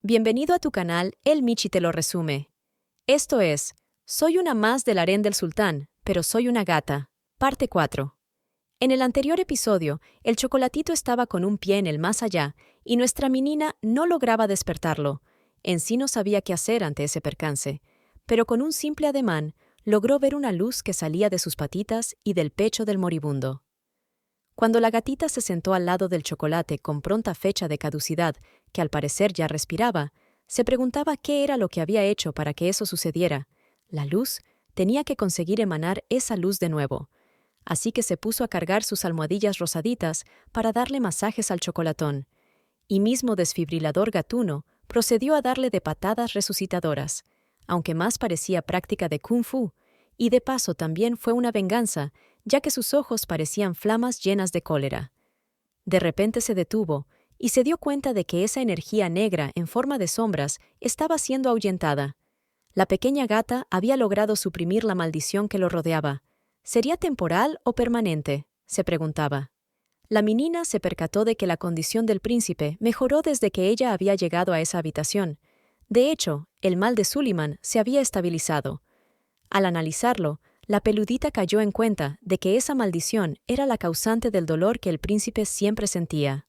Bienvenido a tu canal El Michi te lo resume. Esto es, soy una más del harén del sultán, pero soy una gata. Parte 4. En el anterior episodio, el chocolatito estaba con un pie en el más allá y nuestra menina no lograba despertarlo. En sí no sabía qué hacer ante ese percance, pero con un simple ademán logró ver una luz que salía de sus patitas y del pecho del moribundo. Cuando la gatita se sentó al lado del chocolate con pronta fecha de caducidad, que al parecer ya respiraba, se preguntaba qué era lo que había hecho para que eso sucediera. La luz tenía que conseguir emanar esa luz de nuevo. Así que se puso a cargar sus almohadillas rosaditas para darle masajes al chocolatón. Y mismo desfibrilador gatuno procedió a darle de patadas resucitadoras, aunque más parecía práctica de kung fu, y de paso también fue una venganza, ya que sus ojos parecían flamas llenas de cólera. De repente se detuvo y se dio cuenta de que esa energía negra en forma de sombras estaba siendo ahuyentada. La pequeña gata había logrado suprimir la maldición que lo rodeaba. ¿Sería temporal o permanente?, se preguntaba. La menina se percató de que la condición del príncipe mejoró desde que ella había llegado a esa habitación. De hecho, el mal de Suliman se había estabilizado. Al analizarlo, la peludita cayó en cuenta de que esa maldición era la causante del dolor que el príncipe siempre sentía.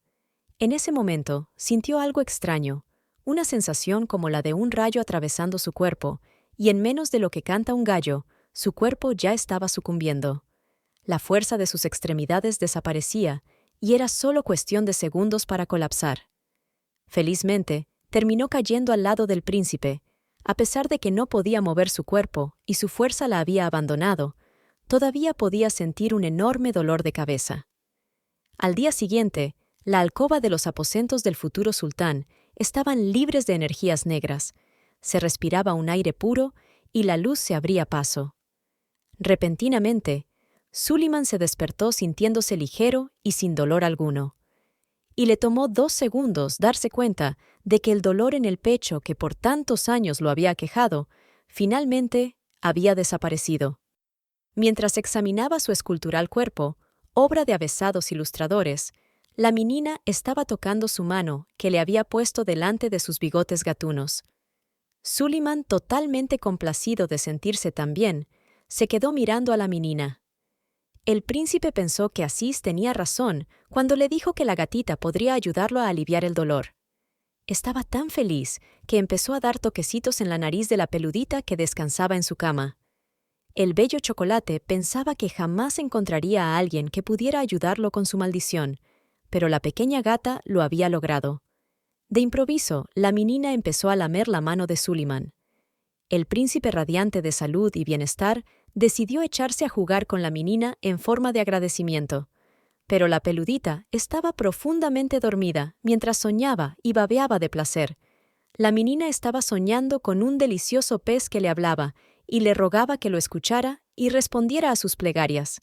En ese momento, sintió algo extraño, una sensación como la de un rayo atravesando su cuerpo, y en menos de lo que canta un gallo, su cuerpo ya estaba sucumbiendo. La fuerza de sus extremidades desaparecía, y era solo cuestión de segundos para colapsar. Felizmente, terminó cayendo al lado del príncipe. A pesar de que no podía mover su cuerpo y su fuerza la había abandonado, todavía podía sentir un enorme dolor de cabeza. Al día siguiente, la alcoba de los aposentos del futuro sultán estaban libres de energías negras. Se respiraba un aire puro y la luz se abría paso. Repentinamente, Suliman se despertó sintiéndose ligero y sin dolor alguno. Y le tomó 2 segundos darse cuenta de que el dolor en el pecho que por tantos años lo había aquejado, finalmente había desaparecido. Mientras examinaba su escultural cuerpo, obra de avesados ilustradores, la menina estaba tocando su mano que le había puesto delante de sus bigotes gatunos. Suliman, totalmente complacido de sentirse tan bien, se quedó mirando a la menina. El príncipe pensó que Aziz tenía razón cuando le dijo que la gatita podría ayudarlo a aliviar el dolor. Estaba tan feliz que empezó a dar toquecitos en la nariz de la peludita que descansaba en su cama. El bello chocolate pensaba que jamás encontraría a alguien que pudiera ayudarlo con su maldición, pero la pequeña gata lo había logrado. De improviso, la menina empezó a lamer la mano de Suliman. El príncipe, radiante de salud y bienestar, decidió echarse a jugar con la menina en forma de agradecimiento. Pero la peludita estaba profundamente dormida mientras soñaba y babeaba de placer. La menina estaba soñando con un delicioso pez que le hablaba y le rogaba que lo escuchara y respondiera a sus plegarias.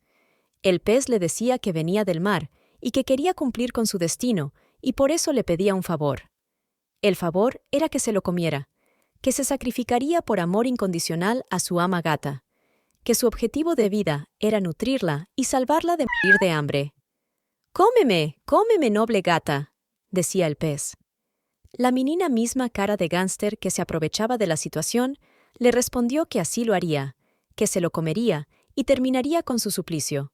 El pez le decía que venía del mar y que quería cumplir con su destino, y por eso le pedía un favor. El favor era que se lo comiera, que se sacrificaría por amor incondicional a su ama gata, que su objetivo de vida era nutrirla y salvarla de morir de hambre. «¡Cómeme, cómeme, noble gata!», decía el pez. La menina, misma cara de gánster que se aprovechaba de la situación, le respondió que así lo haría, que se lo comería y terminaría con su suplicio.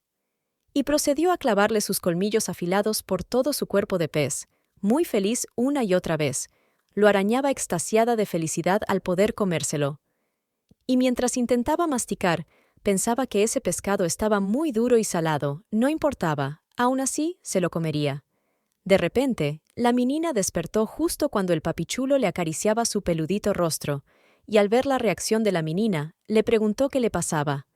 Y procedió a clavarle sus colmillos afilados por todo su cuerpo de pez, muy feliz una y otra vez. Lo arañaba extasiada de felicidad al poder comérselo. Y mientras intentaba masticar, pensaba que ese pescado estaba muy duro y salado, no importaba, aún así se lo comería. De repente, la menina despertó justo cuando el papichulo le acariciaba su peludito rostro, y al ver la reacción de la menina, le preguntó qué le pasaba.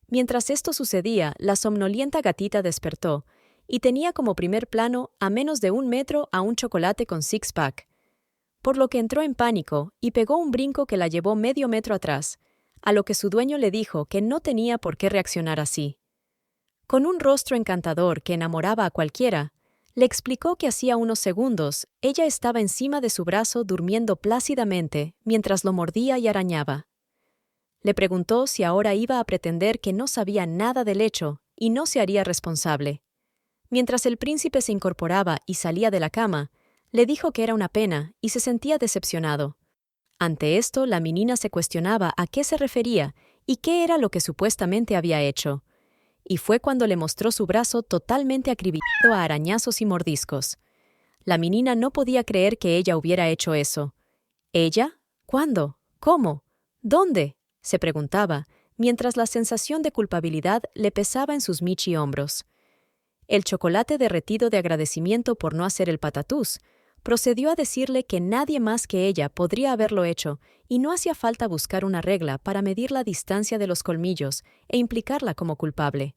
Mientras esto sucedía, la somnolienta gatita despertó, y tenía como primer plano a menos de 1 metro a un chocolate con six-pack. Por lo que entró en pánico y pegó un brinco que la llevó medio metro atrás, a lo que su dueño le dijo que no tenía por qué reaccionar así. Con un rostro encantador que enamoraba a cualquiera, le explicó que hacía unos segundos ella estaba encima de su brazo durmiendo plácidamente mientras lo mordía y arañaba. Le preguntó si ahora iba a pretender que no sabía nada del hecho y no se haría responsable. Mientras el príncipe se incorporaba y salía de la cama, Le dijo que era una pena y se sentía decepcionado. Ante esto, la menina se cuestionaba a qué se refería y qué era lo que supuestamente había hecho. Y fue cuando le mostró su brazo totalmente acribillado a arañazos y mordiscos. La menina no podía creer que ella hubiera hecho eso. ¿Ella? ¿Cuándo? ¿Cómo? ¿Dónde? Se preguntaba, mientras la sensación de culpabilidad le pesaba en sus michi hombros. El chocolate derretido de agradecimiento por no hacer el patatús procedió a decirle que nadie más que ella podría haberlo hecho y no hacía falta buscar una regla para medir la distancia de los colmillos e implicarla como culpable.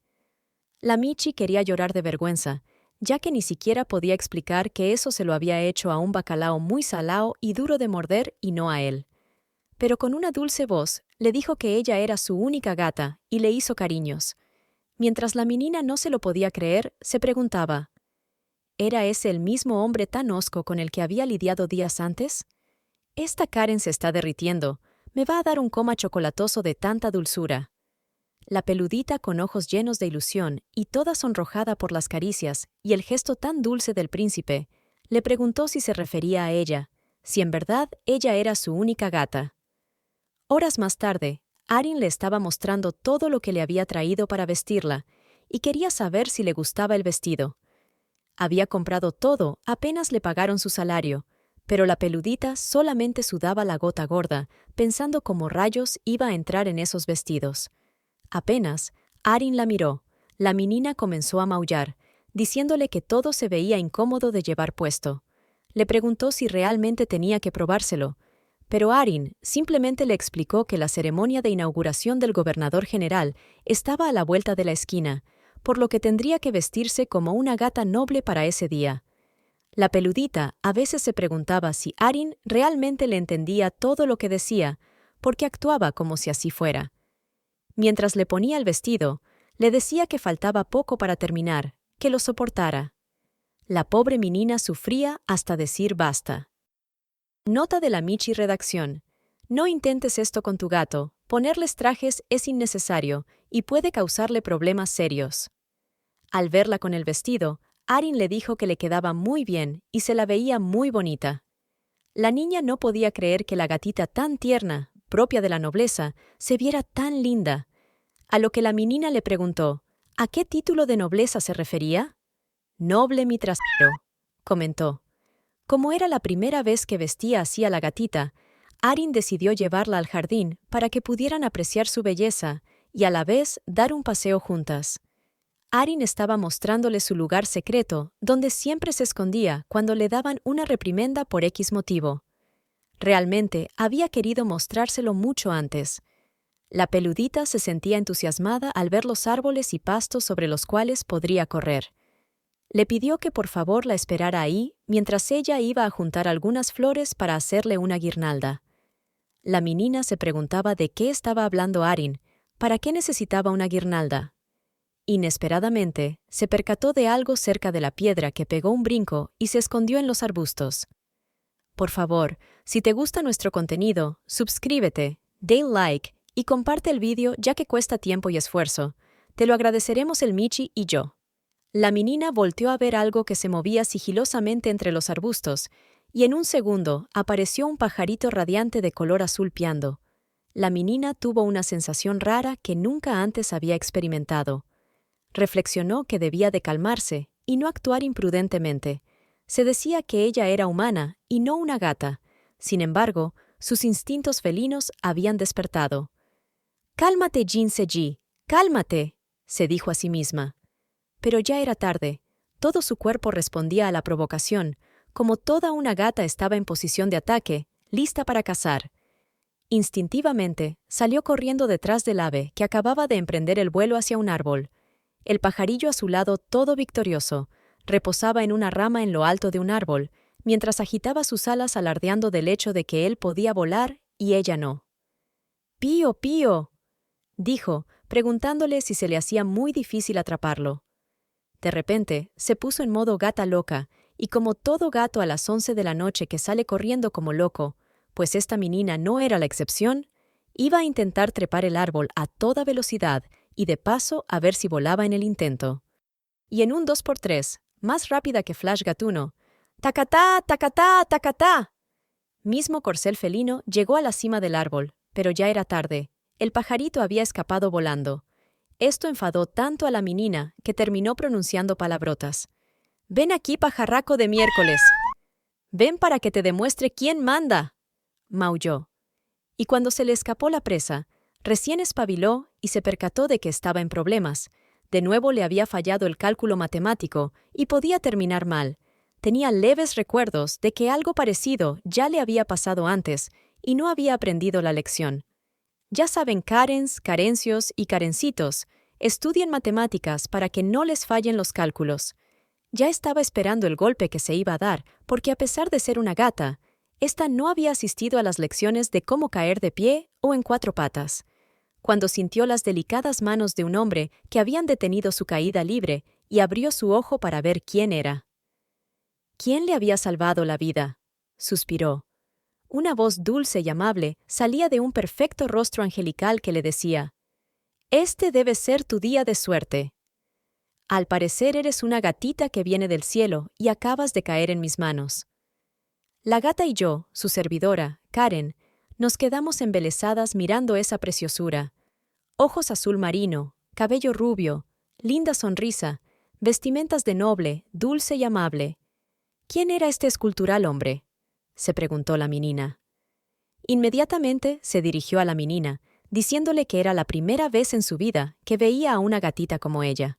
La Michi quería llorar de vergüenza, ya que ni siquiera podía explicar que eso se lo había hecho a un bacalao muy salao y duro de morder y no a él. Pero con una dulce voz le dijo que ella era su única gata y le hizo cariños. Mientras la menina no se lo podía creer, se preguntaba, ¿era ese el mismo hombre tan hosco con el que había lidiado días antes? Esta Karen se está derritiendo, me va a dar un coma chocolatoso de tanta dulzura. La peludita con ojos llenos de ilusión y toda sonrojada por las caricias y el gesto tan dulce del príncipe, le preguntó si se refería a ella, si en verdad ella era su única gata. Horas más tarde, Arin le estaba mostrando todo lo que le había traído para vestirla y quería saber si le gustaba el vestido. Había comprado todo, apenas le pagaron su salario, pero la peludita solamente sudaba la gota gorda, pensando cómo rayos iba a entrar en esos vestidos. Apenas, Arin la miró, la menina comenzó a maullar, diciéndole que todo se veía incómodo de llevar puesto. Le preguntó si realmente tenía que probárselo, pero Arin simplemente le explicó que la ceremonia de inauguración del gobernador general estaba a la vuelta de la esquina, por lo que tendría que vestirse como una gata noble para ese día. La peludita a veces se preguntaba si Arin realmente le entendía todo lo que decía, porque actuaba como si así fuera. Mientras le ponía el vestido, le decía que faltaba poco para terminar, que lo soportara. La pobre menina sufría hasta decir basta. Nota de la Michi Redacción. No intentes esto con tu gato, ponerles trajes es innecesario y puede causarle problemas serios. Al verla con el vestido, Arin le dijo que le quedaba muy bien y se la veía muy bonita. La niña no podía creer que la gatita tan tierna, propia de la nobleza, se viera tan linda. A lo que la menina le preguntó, ¿a qué título de nobleza se refería? Noble mi trasero, comentó. Como era la primera vez que vestía así a la gatita, Arin decidió llevarla al jardín para que pudieran apreciar su belleza y a la vez dar un paseo juntas. Arin estaba mostrándole su lugar secreto, donde siempre se escondía cuando le daban una reprimenda por X motivo. Realmente había querido mostrárselo mucho antes. La peludita se sentía entusiasmada al ver los árboles y pastos sobre los cuales podría correr. Le pidió que por favor la esperara ahí, mientras ella iba a juntar algunas flores para hacerle una guirnalda. La menina se preguntaba de qué estaba hablando Arin, para qué necesitaba una guirnalda. Inesperadamente, se percató de algo cerca de la piedra que pegó un brinco y se escondió en los arbustos. Por favor, si te gusta nuestro contenido, suscríbete, dale like y comparte el vídeo ya que cuesta tiempo y esfuerzo. Te lo agradeceremos el Michi y yo. La menina volteó a ver algo que se movía sigilosamente entre los arbustos, y en un segundo apareció un pajarito radiante de color azul piando. La menina tuvo una sensación rara que nunca antes había experimentado. Reflexionó que debía de calmarse y no actuar imprudentemente. Se decía que ella era humana y no una gata. Sin embargo, sus instintos felinos habían despertado. «Cálmate, Jin-se-ji, cálmate», se dijo a sí misma. Pero ya era tarde. Todo su cuerpo respondía a la provocación, como toda una gata estaba en posición de ataque, lista para cazar. Instintivamente, salió corriendo detrás del ave que acababa de emprender el vuelo hacia un árbol. El pajarillo a su lado, todo victorioso, reposaba en una rama en lo alto de un árbol, mientras agitaba sus alas alardeando del hecho de que él podía volar y ella no. «Pío, Pío», dijo, preguntándole si se le hacía muy difícil atraparlo. De repente, se puso en modo gata loca, y como todo gato a las 11 de la noche que sale corriendo como loco, pues esta menina no era la excepción, iba a intentar trepar el árbol a toda velocidad y de paso a ver si volaba en el intento. Y en un 2x3, más rápida que Flash Gatuno, ¡Tacatá, tacatá, tacatá! Mismo corcel felino llegó a la cima del árbol, pero ya era tarde. El pajarito había escapado volando. Esto enfadó tanto a la menina que terminó pronunciando palabrotas. «Ven aquí, pajarraco de miércoles. Ven para que te demuestre quién manda», maulló. Y cuando se le escapó la presa, recién espabiló y se percató de que estaba en problemas. De nuevo le había fallado el cálculo matemático y podía terminar mal. Tenía leves recuerdos de que algo parecido ya le había pasado antes y no había aprendido la lección. Ya saben, Karens, Carencios y Karencitos, estudien matemáticas para que no les fallen los cálculos. Ya estaba esperando el golpe que se iba a dar, porque a pesar de ser una gata, ésta no había asistido a las lecciones de cómo caer de pie o en 4 patas. Cuando sintió las delicadas manos de un hombre que habían detenido su caída libre y abrió su ojo para ver quién era. ¿Quién le había salvado la vida? Suspiró. Una voz dulce y amable salía de un perfecto rostro angelical que le decía: «Este debe ser tu día de suerte. Al parecer eres una gatita que viene del cielo y acabas de caer en mis manos». La gata y yo, su servidora, Karen, nos quedamos embelesadas mirando esa preciosura. Ojos azul marino, cabello rubio, linda sonrisa, vestimentas de noble, dulce y amable. ¿Quién era este escultural hombre?, se preguntó la menina. Inmediatamente se dirigió a la menina, diciéndole que era la primera vez en su vida que veía a una gatita como ella.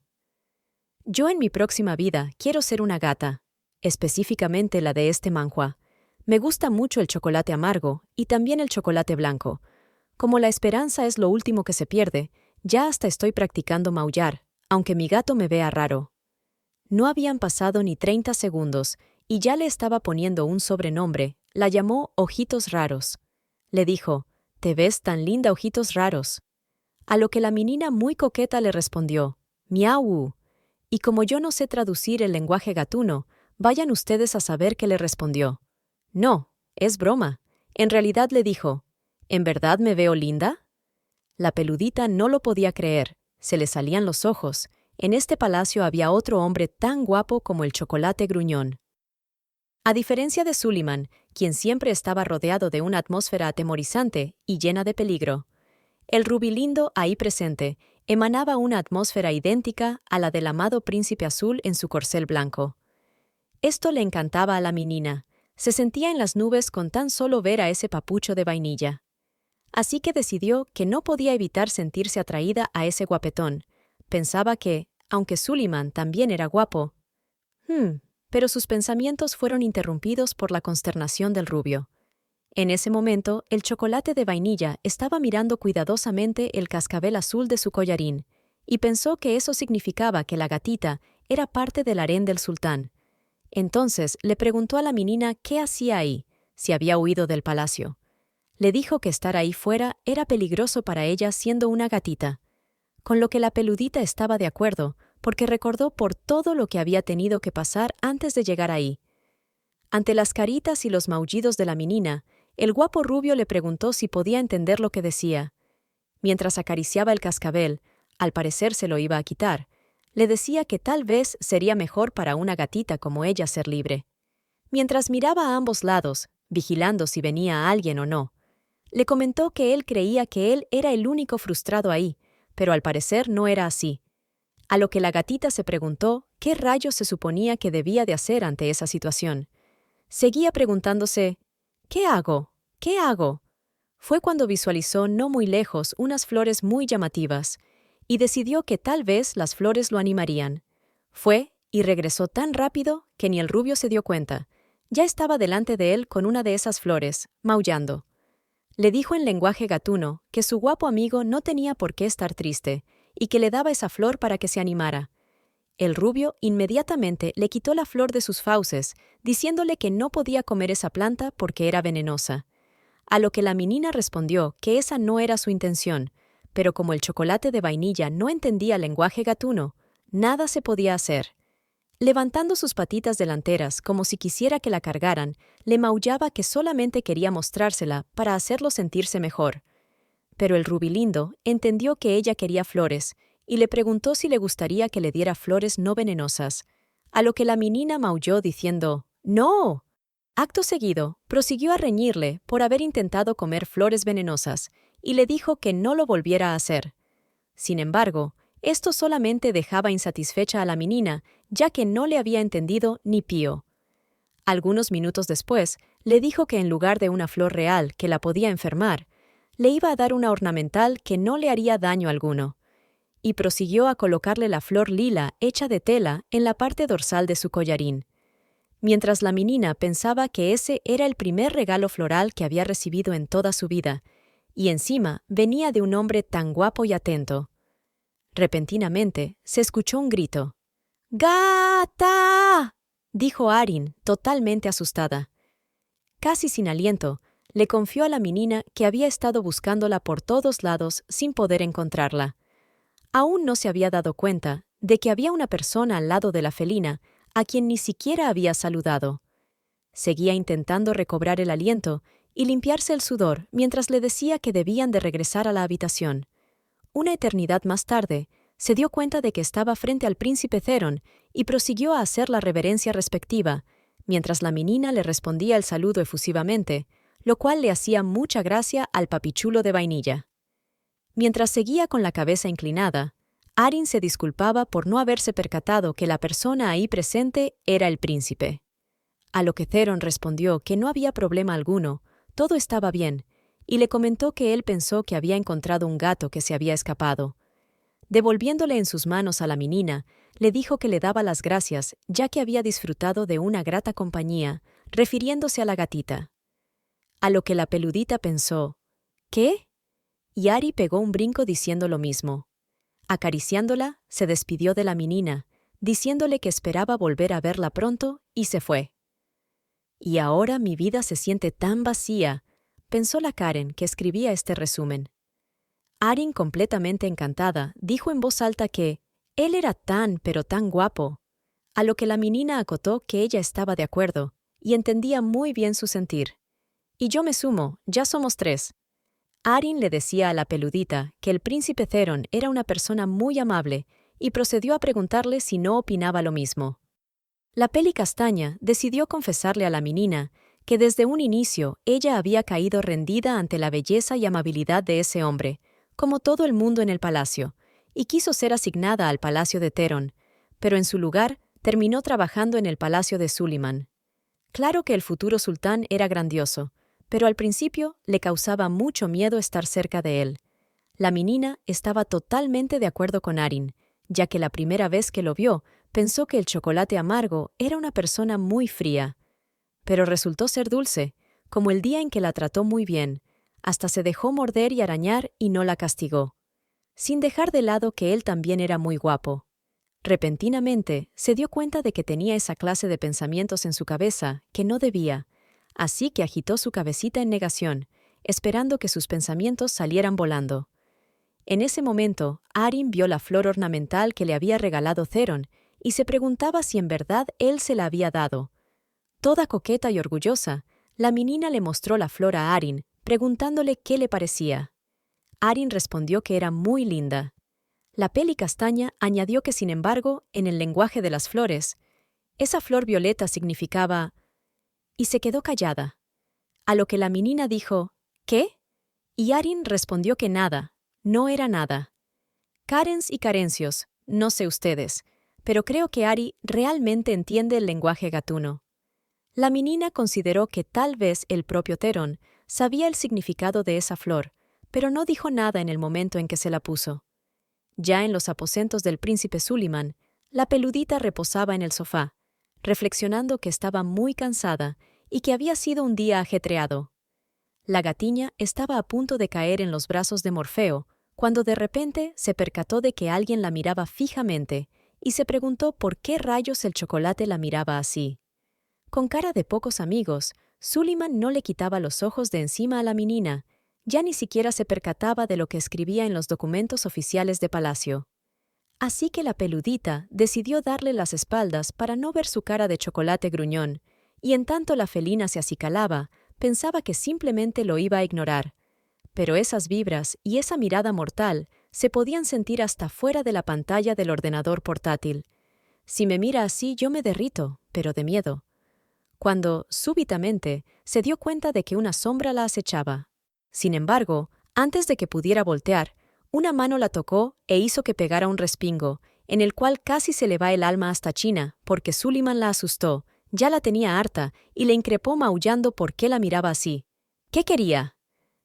«Yo en mi próxima vida quiero ser una gata, específicamente la de este manhua. Me gusta mucho el chocolate amargo y también el chocolate blanco. Como la esperanza es lo último que se pierde, ya hasta estoy practicando maullar, aunque mi gato me vea raro». No habían pasado ni 30 segundos y ya le estaba poniendo un sobrenombre. La llamó Ojitos Raros. Le dijo: «Te ves tan linda, Ojitos Raros». A lo que la menina muy coqueta le respondió: «Miau». Y como yo no sé traducir el lenguaje gatuno, vayan ustedes a saber qué le respondió. «No, es broma». En realidad le dijo: «¿En verdad me veo linda?». La peludita no lo podía creer, se le salían los ojos. En este palacio había otro hombre tan guapo como el chocolate gruñón. A diferencia de Suliman, quien siempre estaba rodeado de una atmósfera atemorizante y llena de peligro, el rubilindo ahí presente emanaba una atmósfera idéntica a la del amado príncipe azul en su corcel blanco. Esto le encantaba a la menina. Se sentía en las nubes con tan solo ver a ese papucho de vainilla. Así que decidió que no podía evitar sentirse atraída a ese guapetón. Pensaba que, aunque Suliman también era guapo, pero sus pensamientos fueron interrumpidos por la consternación del rubio. En ese momento, el chocolate de vainilla estaba mirando cuidadosamente el cascabel azul de su collarín, y pensó que eso significaba que la gatita era parte del harén del sultán. Entonces le preguntó a la menina qué hacía ahí, si había huido del palacio. Le dijo que estar ahí fuera era peligroso para ella siendo una gatita, con lo que la peludita estaba de acuerdo, porque recordó por todo lo que había tenido que pasar antes de llegar ahí. Ante las caritas y los maullidos de la menina, el guapo rubio le preguntó si podía entender lo que decía. Mientras acariciaba el cascabel, al parecer se lo iba a quitar, le decía que tal vez sería mejor para una gatita como ella ser libre. Mientras miraba a ambos lados, vigilando si venía alguien o no, le comentó que él creía que él era el único frustrado ahí, pero al parecer no era así. A lo que la gatita se preguntó qué rayos se suponía que debía de hacer ante esa situación. Seguía preguntándose: «¿Qué hago? ¿Qué hago?». Fue cuando visualizó no muy lejos unas flores muy llamativas, y decidió que tal vez las flores lo animarían. Fue y regresó tan rápido que ni el rubio se dio cuenta. Ya estaba delante de él con una de esas flores, maullando. Le dijo en lenguaje gatuno que su guapo amigo no tenía por qué estar triste, y que le daba esa flor para que se animara. El rubio inmediatamente le quitó la flor de sus fauces, diciéndole que no podía comer esa planta porque era venenosa. A lo que la menina respondió que esa no era su intención, pero como el chocolate de vainilla no entendía lenguaje gatuno, nada se podía hacer. Levantando sus patitas delanteras como si quisiera que la cargaran, le maullaba que solamente quería mostrársela para hacerlo sentirse mejor. Pero el rubilindo entendió que ella quería flores y le preguntó si le gustaría que le diera flores no venenosas, a lo que la menina maulló diciendo: ¡No! Acto seguido, prosiguió a reñirle por haber intentado comer flores venenosas y le dijo que no lo volviera a hacer. Sin embargo, esto solamente dejaba insatisfecha a la menina, ya que no le había entendido ni pío. Algunos minutos después, le dijo que en lugar de una flor real que la podía enfermar, le iba a dar una ornamental que no le haría daño alguno, y prosiguió a colocarle la flor lila hecha de tela en la parte dorsal de su collarín. Mientras la menina pensaba que ese era el primer regalo floral que había recibido en toda su vida, y encima venía de un hombre tan guapo y atento. Repentinamente se escuchó un grito. ¡Gata!, dijo Arin, totalmente asustada. Casi sin aliento, le confió a la menina que había estado buscándola por todos lados sin poder encontrarla. Aún no se había dado cuenta de que había una persona al lado de la felina a quien ni siquiera había saludado. Seguía intentando recobrar el aliento y limpiarse el sudor mientras le decía que debían de regresar a la habitación. Una eternidad más tarde, se dio cuenta de que estaba frente al príncipe Theron y prosiguió a hacer la reverencia respectiva, mientras la menina le respondía el saludo efusivamente, lo cual le hacía mucha gracia al papichulo de vainilla. Mientras seguía con la cabeza inclinada, Arin se disculpaba por no haberse percatado que la persona ahí presente era el príncipe. A lo que Theron respondió que no había problema alguno, todo estaba bien, y le comentó que él pensó que había encontrado un gato que se había escapado. Devolviéndole en sus manos a la menina, le dijo que le daba las gracias ya que había disfrutado de una grata compañía, refiriéndose a la gatita. A lo que la peludita pensó, ¿qué? Y Ari pegó un brinco diciendo lo mismo. Acariciándola, se despidió de la menina, diciéndole que esperaba volver a verla pronto, y se fue. Y ahora mi vida se siente tan vacía, pensó la Karen que escribía este resumen. Arin, completamente encantada, dijo en voz alta que él era tan pero tan guapo, a lo que la menina acotó que ella estaba de acuerdo y entendía muy bien su sentir. Y yo me sumo, ya somos 3. Arin le decía a la peludita que el príncipe Theron era una persona muy amable y procedió a preguntarle si no opinaba lo mismo. La peli castaña decidió confesarle a la menina que desde un inicio ella había caído rendida ante la belleza y amabilidad de ese hombre, como todo el mundo en el palacio, y quiso ser asignada al palacio de Theron, pero en su lugar terminó trabajando en el palacio de Suliman. Claro que el futuro sultán era grandioso, pero al principio le causaba mucho miedo estar cerca de él. La menina estaba totalmente de acuerdo con Arin, ya que la primera vez que lo vio, pensó que el chocolate amargo era una persona muy fría. Pero resultó ser dulce, como el día en que la trató muy bien, hasta se dejó morder y arañar y no la castigó, sin dejar de lado que él también era muy guapo. Repentinamente, se dio cuenta de que tenía esa clase de pensamientos en su cabeza que no debía, así que agitó su cabecita en negación, esperando que sus pensamientos salieran volando. En ese momento, Arin vio la flor ornamental que le había regalado Theron y se preguntaba si en verdad él se la había dado. Toda coqueta y orgullosa, la menina le mostró la flor a Arin, preguntándole qué le parecía. Arin respondió que era muy linda. La peli castaña añadió que, sin embargo, en el lenguaje de las flores, esa flor violeta significaba... y se quedó callada. A lo que la menina dijo, ¿qué? Y Arin respondió que nada, no era nada. Karens y carencios, no sé ustedes, pero creo que Ari realmente entiende el lenguaje gatuno. La menina consideró que tal vez el propio Theron sabía el significado de esa flor, pero no dijo nada en el momento en que se la puso. Ya en los aposentos del príncipe Suliman, la peludita reposaba en el sofá, reflexionando que estaba muy cansada y que había sido un día ajetreado. La gatiña estaba a punto de caer en los brazos de Morfeo, cuando de repente se percató de que alguien la miraba fijamente y se preguntó por qué rayos el chocolate la miraba así. Con cara de pocos amigos, Suliman no le quitaba los ojos de encima a la menina, ya ni siquiera se percataba de lo que escribía en los documentos oficiales de palacio. Así que la peludita decidió darle las espaldas para no ver su cara de chocolate gruñón, y en tanto la felina se acicalaba, pensaba que simplemente lo iba a ignorar. Pero esas vibras y esa mirada mortal se podían sentir hasta fuera de la pantalla del ordenador portátil. Si me mira así, yo me derrito, pero de miedo. cuando, súbitamente, se dio cuenta de que una sombra la acechaba. Sin embargo, antes de que pudiera voltear, una mano la tocó e hizo que pegara un respingo, en el cual casi se le va el alma hasta China, porque Suleiman la asustó, ya la tenía harta, y le increpó maullando por qué la miraba así. ¿Qué quería?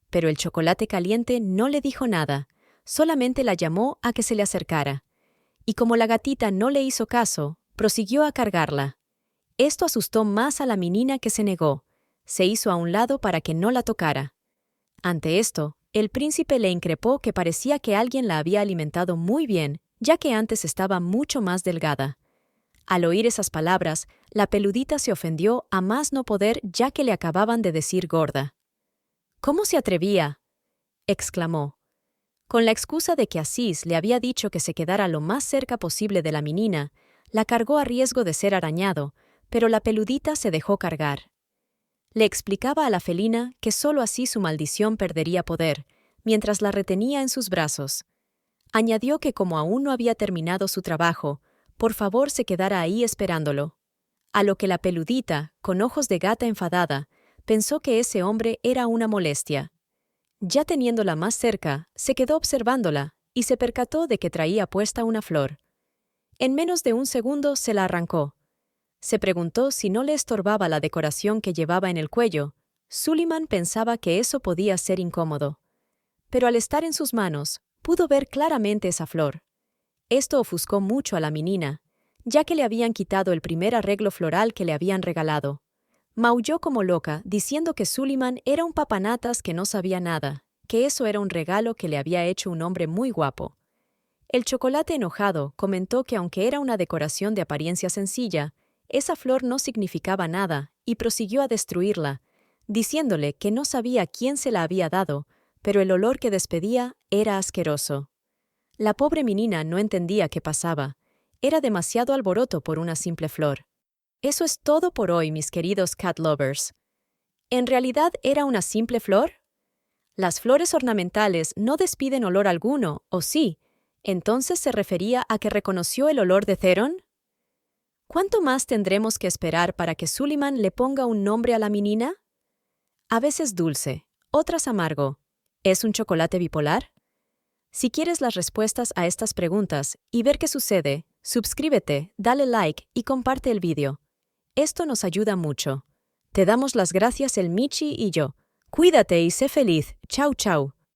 Pero el chocolate caliente no le dijo nada, solamente la llamó a que se le acercara. Y como la gatita no le hizo caso, prosiguió a cargarla. Esto asustó más a la menina, que se negó. Se hizo a un lado para que no la tocara. Ante esto, el príncipe le increpó que parecía que alguien la había alimentado muy bien, ya que antes estaba mucho más delgada. Al oír esas palabras, la peludita se ofendió a más no poder, ya que le acababan de decir gorda. «¿Cómo se atrevía?», exclamó. Con la excusa de que Asís le había dicho que se quedara lo más cerca posible de la menina, la cargó a riesgo de ser arañado, pero la peludita se dejó cargar. Le explicaba a la felina que sólo así su maldición perdería poder, mientras la retenía en sus brazos. Añadió que como aún no había terminado su trabajo, por favor se quedara ahí esperándolo. A lo que la peludita, con ojos de gata enfadada, pensó que ese hombre era una molestia. Ya teniéndola más cerca, se quedó observándola y se percató de que traía puesta una flor. En menos de un segundo se la arrancó. Se preguntó si no le estorbaba la decoración que llevaba en el cuello. Suleiman pensaba que eso podía ser incómodo. Pero al estar en sus manos, pudo ver claramente esa flor. Esto ofuscó mucho a la menina, ya que le habían quitado el primer arreglo floral que le habían regalado. Maulló como loca, diciendo que Suleiman era un papanatas que no sabía nada, que eso era un regalo que le había hecho un hombre muy guapo. El chocolate enojado comentó que aunque era una decoración de apariencia sencilla, esa flor no significaba nada y prosiguió a destruirla, diciéndole que no sabía quién se la había dado, pero el olor que despedía era asqueroso. La pobre menina no entendía qué pasaba. Era demasiado alboroto por una simple flor. Eso es todo por hoy, mis queridos cat lovers. ¿En realidad era una simple flor? Las flores ornamentales no despiden olor alguno, ¿o sí? ¿Entonces se refería a que reconoció el olor de Theron? ¿Cuánto más tendremos que esperar para que Suleiman le ponga un nombre a la menina? A veces dulce, otras amargo. ¿Es un chocolate bipolar? Si quieres las respuestas a estas preguntas y ver qué sucede, suscríbete, dale like y comparte el vídeo. Esto nos ayuda mucho. Te damos las gracias el Michi y yo. Cuídate y sé feliz. Chau chau.